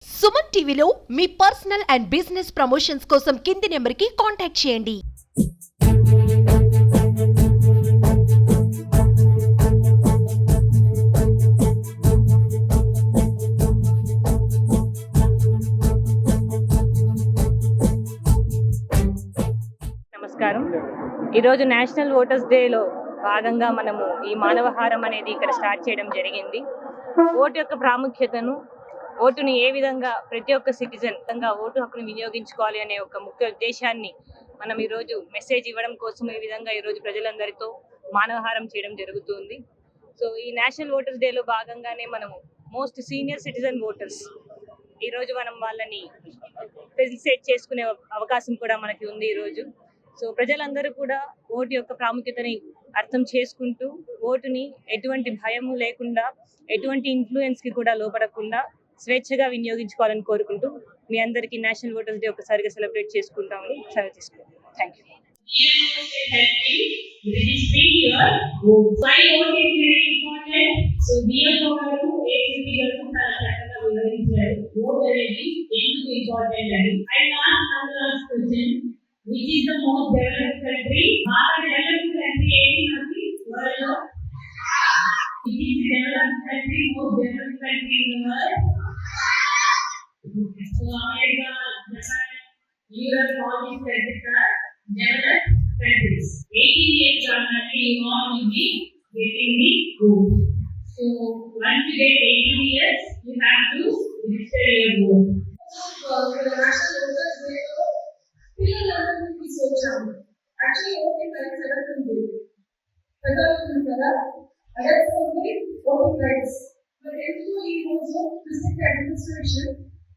సుమన్ టీవీలో మీ personal and business promotions కోసం కింది నెంబర్కి కాంటాక్ట్ చేయండి. నమస్కారం. ఈరోజు నేషనల్ ఓటర్స్ డేలో భాగంగా మనము ఈ మానవహారం అనేది ఇక్కడ స్టార్ట్ చేయడం జరిగింది. ఓటు యొక్క ప్రాముఖ్యతను, ఓటుని ఏ విధంగా ప్రతి ఒక్క సిటిజన్ ఓటు హక్కును వినియోగించుకోవాలి అనే ఒక ముఖ్య ఉద్దేశాన్ని మనం ఈరోజు మెసేజ్ ఇవ్వడం కోసం ఈ విధంగా ఈరోజు ప్రజలందరితో మానవహారం చేయడం జరుగుతుంది. సో ఈ నేషనల్ ఓటర్స్ డేలో భాగంగానే మనము మోస్ట్ సీనియర్ సిటిజన్ ఓటర్స్ ఈరోజు మనం వాళ్ళని ఫెసిలిటేట్ చేసుకునే అవకాశం కూడా మనకి ఉంది ఈరోజు. సో ప్రజలందరూ కూడా ఓటు యొక్క ప్రాముఖ్యతని అర్థం చేసుకుంటూ ఓటుని ఎటువంటి భయము లేకుండా, ఎటువంటి ఇన్ఫ్లుయెన్స్కి కూడా లోపడకుండా స్వేచ్ఛగా వినియోగించుకోవాలని కోరుకుంటూ మీ అందరికీ నేషనల్ ఓటర్స్ డే ఒకసారిగా సెలబ్రేట్ చేసుకుంటామని సెలవు తీసుకుంటాం. Thank you. Which is the most developed country? Our developed country in the world. Which is the developed country, most developed country in the world? So America, Japan, Europe, all these countries are developed countries. 18 years after you all will be getting the vote. So once you get 18 years, you have to register your vote. For the national voters, పిల్లలందరినీ తీసుకొచ్చాము. Actually voting rights ఎవరికి పెద్దలకు ఉంది కదా, adults ఉంది voting rights. మరి ఎందుకు ఈ రోజు డిస్ట్రిక్ట్ అడ్మినిస్ట్రేషన్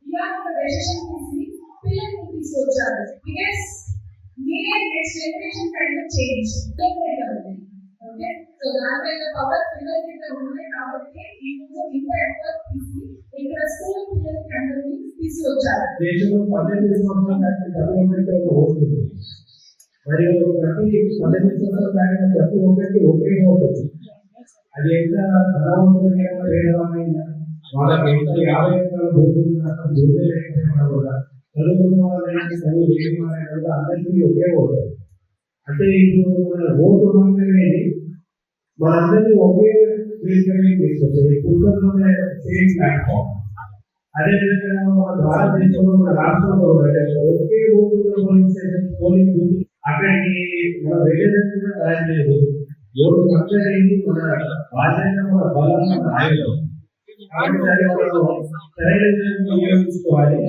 ఇలాంటి ఒక డెసిషన్ తీసి పిల్లల్ని తీసుకొచ్చారు? బికాస్ మీరే next generation kind of change అవుతుంది. ఓకే, సో దానిపైన పవర్ పిల్లలకి ఉంది కాబట్టి ఈ రోజు ఇంత ఎఫర్ట్ తీసి ఇక్కడ స్కూల్ పిల్లలకి అందరినీ తీసుకొచ్చారు. దేశంలో 18 సంవత్సరాల చదువుకుంటే ఒక ఓటు ఉంది. మరియు ప్రతి 18 సంవత్సరాల దాకా ప్రతి ఒక్కరికి ఒకే ఓటు. అది ఎంత ధనవంతులైనా పేదవాళ్ళైనా వాళ్ళకి ఎంత 50 ఎకరాల భూమి లేకపోయినా కూడా చదువుకున్న వాళ్ళైనా చదువు లేని వాళ్ళైనా కూడా అందరికీ ఒకే ఓటు. అంటే ఇప్పుడు మన ఓటు అనేది మనందరినీ ఒకే వేదికగా తీసుకొచ్చారు. పుస్తకంలోనే సేమ్ ప్లాట్ఫామ్. అదేవిధంగా మన భారతదేశంలో మన రాష్ట్రంలో ఒకే ఓటు పోలింగ్ బూత్ అక్కడికి మనం వెళ్ళేదని కూడా తయారు లేదు. ఓటు అనేది మన బాధ్యత, మన బలం, మన ఆయుధం. కాబట్టి సరైన విధంగా ఉపయోగించుకోవాలి.